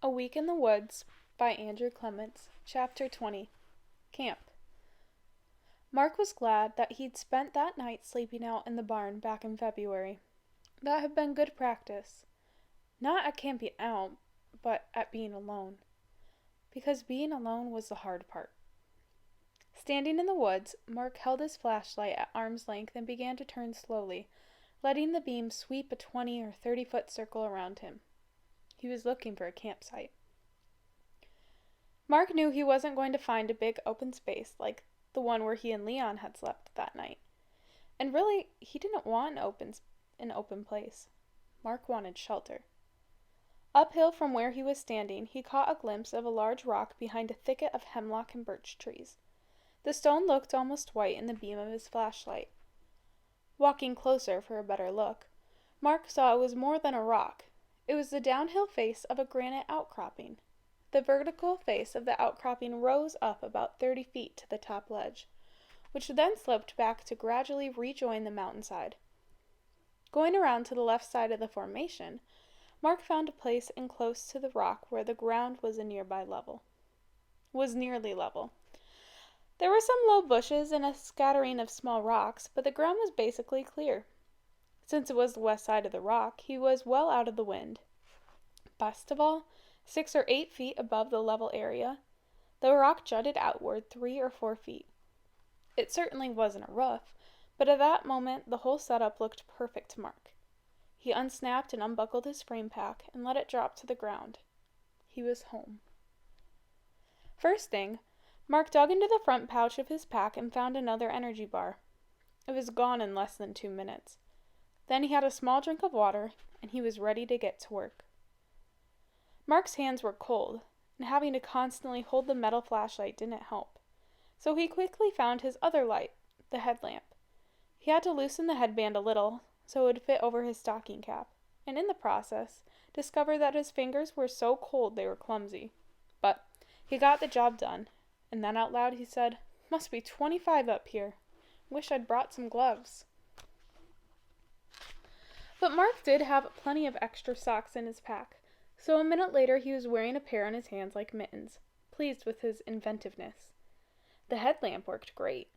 A Week in the Woods by Andrew Clements. Chapter 20. Camp. Mark was glad that he'd spent that night sleeping out in the barn back in February. That had been good practice. Not at camping out, but at being alone. Because being alone was the hard part. Standing in the woods, Mark held his flashlight at arm's length and began to turn slowly, letting the beam sweep a 20 or 30-foot circle around him. He was looking for a campsite. Mark knew he wasn't going to find a big open space like the one where he and Leon had slept that night. And really, he didn't want an open place. Mark wanted shelter. Uphill from where he was standing, he caught a glimpse of a large rock behind a thicket of hemlock and birch trees. The stone looked almost white in the beam of his flashlight. Walking closer for a better look, Mark saw it was more than a rock. It was the downhill face of a granite outcropping. The vertical face of the outcropping rose up about 30 feet to the top ledge, which then sloped back to gradually rejoin the mountainside. Going around to the left side of the formation, Mark found a place in close to the rock where the ground was nearly level. There were some low bushes and a scattering of small rocks, but the ground was basically clear. Since it was the west side of the rock, he was well out of the wind. Best of all, 6 or 8 feet above the level area, the rock jutted outward 3 or 4 feet. It certainly wasn't a roof, but at that moment the whole setup looked perfect to Mark. He unsnapped and unbuckled his frame pack and let it drop to the ground. He was home. First thing, Mark dug into the front pouch of his pack and found another energy bar. It was gone in less than 2 minutes. Then he had a small drink of water, and he was ready to get to work. Mark's hands were cold, and having to constantly hold the metal flashlight didn't help. So he quickly found his other light, the headlamp. He had to loosen the headband a little, so it would fit over his stocking cap, and in the process, discovered that his fingers were so cold they were clumsy. But he got the job done, and then out loud he said, "Must be 25 up here. Wish I'd brought some gloves." But Mark did have plenty of extra socks in his pack, so a minute later he was wearing a pair on his hands like mittens, pleased with his inventiveness. The headlamp worked great.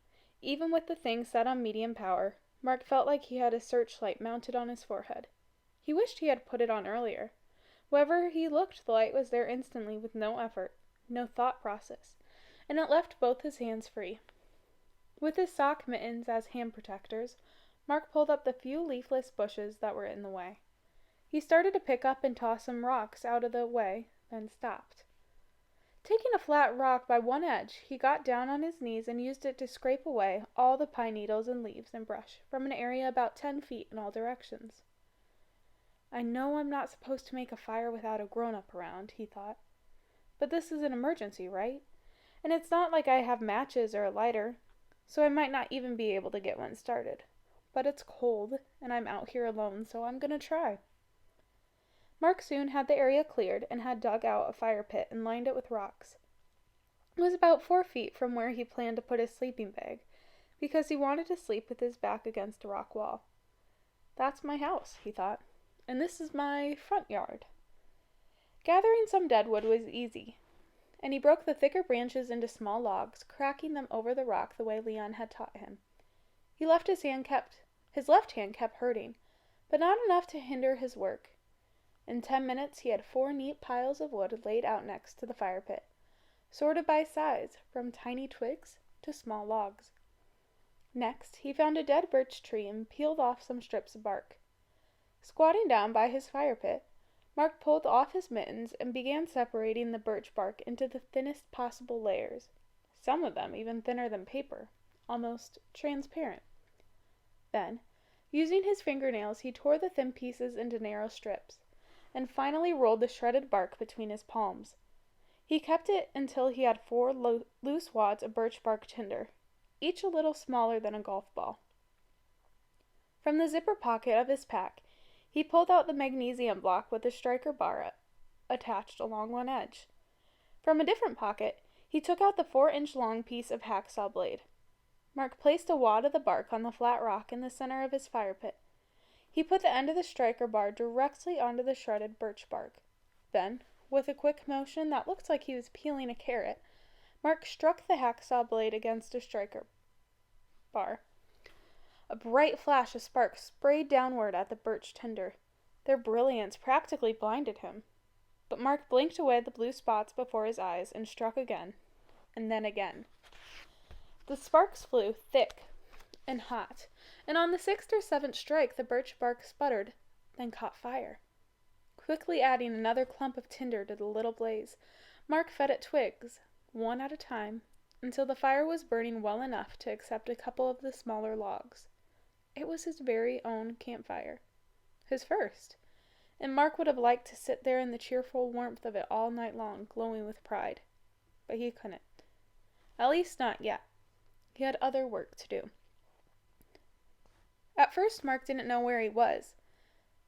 Even with the thing set on medium power, Mark felt like he had a searchlight mounted on his forehead. He wished he had put it on earlier. Wherever he looked, the light was there instantly with no effort, no thought process, and it left both his hands free. With his sock mittens as hand protectors, Mark pulled up the few leafless bushes that were in the way. He started to pick up and toss some rocks out of the way, then stopped. Taking a flat rock by one edge, he got down on his knees and used it to scrape away all the pine needles and leaves and brush from an area about 10 feet in all directions. "I know I'm not supposed to make a fire without a grown-up around," he thought. "But this is an emergency, right? And it's not like I have matches or a lighter, so I might not even be able to get one started. But it's cold, and I'm out here alone, so I'm going to try." Mark soon had the area cleared and had dug out a fire pit and lined it with rocks. It was about 4 feet from where he planned to put his sleeping bag, because he wanted to sleep with his back against a rock wall. "That's my house," he thought, "and this is my front yard." Gathering some deadwood was easy, and he broke the thicker branches into small logs, cracking them over the rock the way Leon had taught him. His left hand kept hurting, but not enough to hinder his work. In 10 minutes he had 4 neat piles of wood laid out next to the fire pit, sorted by size, from tiny twigs to small logs. Next, he found a dead birch tree and peeled off some strips of bark. Squatting down by his fire pit, Mark pulled off his mittens and began separating the birch bark into the thinnest possible layers, some of them even thinner than paper, almost transparent. Then, using his fingernails, he tore the thin pieces into narrow strips, and finally rolled the shredded bark between his palms. He kept it until he had 4 loose wads of birch bark tinder, each a little smaller than a golf ball. From the zipper pocket of his pack, he pulled out the magnesium block with the striker bar attached along one edge. From a different pocket, he took out the 4-inch long piece of hacksaw blade. Mark placed a wad of the bark on the flat rock in the center of his fire pit. He put the end of the striker bar directly onto the shredded birch bark. Then, With a quick motion that looked like he was peeling a carrot, Mark struck the hacksaw blade against a striker bar. A bright flash of sparks sprayed downward at the birch tinder. Their brilliance practically blinded him. But Mark blinked away the blue spots before his eyes and struck again, and then again. The sparks flew thick and hot, and on the 6th or 7th strike the birch bark sputtered, then caught fire. Quickly adding another clump of tinder to the little blaze, Mark fed it twigs, one at a time, until the fire was burning well enough to accept a couple of the smaller logs. It was his very own campfire. His first. And Mark would have liked to sit there in the cheerful warmth of it all night long, glowing with pride. But he couldn't. At least not yet. He had other work to do. At first Mark didn't know where he was,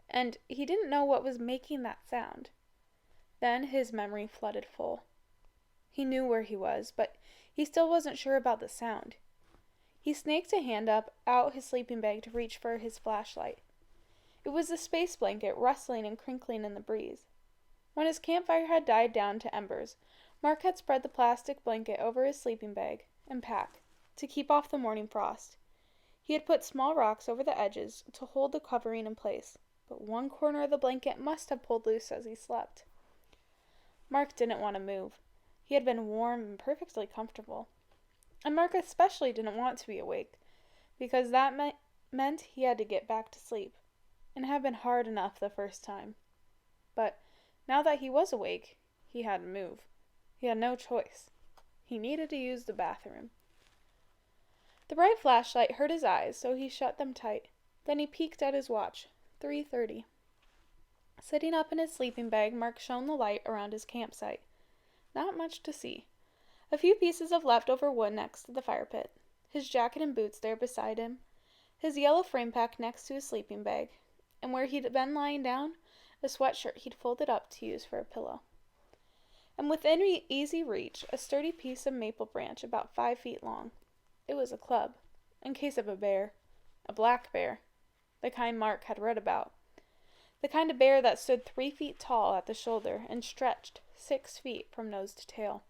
and he didn't know what was making that sound. Then his memory flooded full. He knew where he was, but he still wasn't sure about the sound. He snaked a hand out his sleeping bag to reach for his flashlight. It was the space blanket rustling and crinkling in the breeze. When his campfire had died down to embers, Mark had spread the plastic blanket over his sleeping bag and pack to keep off the morning frost. He had put small rocks over the edges to hold the covering in place, but one corner of the blanket must have pulled loose as he slept. Mark didn't want to move. He had been warm and perfectly comfortable. And Mark especially didn't want to be awake, because that meant he had to get back to sleep, and it had been hard enough the first time. But now that he was awake, he had to move. He had no choice. He needed to use the bathroom. The bright flashlight hurt his eyes, so he shut them tight. Then he peeked at his watch. 3:30. Sitting up in his sleeping bag, Mark shone the light around his campsite. Not much to see. A few pieces of leftover wood next to the fire pit, his jacket and boots there beside him, his yellow frame pack next to his sleeping bag, and where he'd been lying down, a sweatshirt he'd folded up to use for a pillow. And within easy reach, a sturdy piece of maple branch about 5 feet long. It was a club, in case of a bear, a black bear, the kind Mark had read about. The kind of bear that stood 3 feet tall at the shoulder and stretched 6 feet from nose to tail.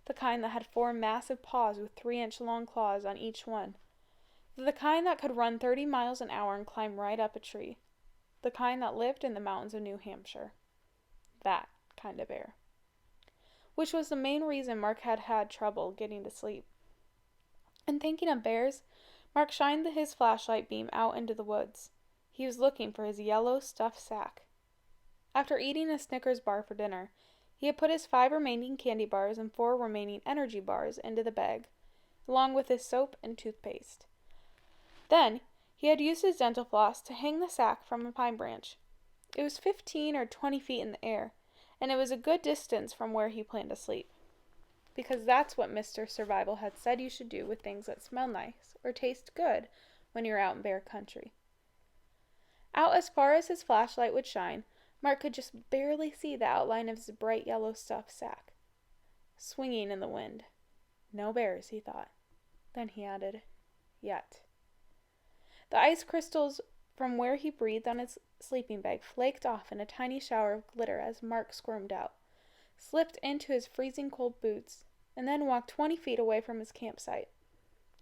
The kind that had 4 massive paws with 3-inch long claws on each one. The kind that could run 30 miles an hour and climb right up a tree. The kind that lived in the mountains of New Hampshire. That kind of bear. Which was the main reason Mark had had trouble getting to sleep. And thinking of bears, Mark shined his flashlight beam out into the woods. He was looking for his yellow stuffed sack. After eating a Snickers bar for dinner, he had put his 5 remaining candy bars and 4 remaining energy bars into the bag, along with his soap and toothpaste. Then, he had used his dental floss to hang the sack from a pine branch. It was 15 or 20 feet in the air, and it was a good distance from where he planned to sleep. Because that's what Mr. Survival had said you should do with things that smell nice or taste good when you're out in bear country. Out as far as his flashlight would shine, Mark could just barely see the outline of his bright yellow stuffed sack, swinging in the wind. No bears, he thought. Then he added, yet. The ice crystals from where he breathed on his sleeping bag flaked off in a tiny shower of glitter as Mark squirmed out, slipped into his freezing cold boots, and then walked 20 feet away from his campsite.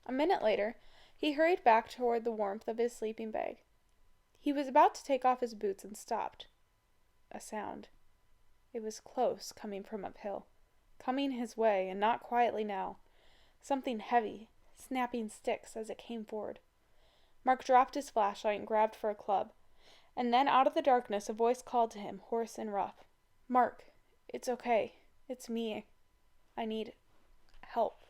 A minute later, he hurried back toward the warmth of his sleeping bag. He was about to take off his boots and stopped. A sound. It was close, coming from uphill. Coming his way, and not quietly now. Something heavy, snapping sticks as it came forward. Mark dropped his flashlight and grabbed for a club. And then out of the darkness a voice called to him, hoarse and rough. Mark, it's okay. It's me. I need help.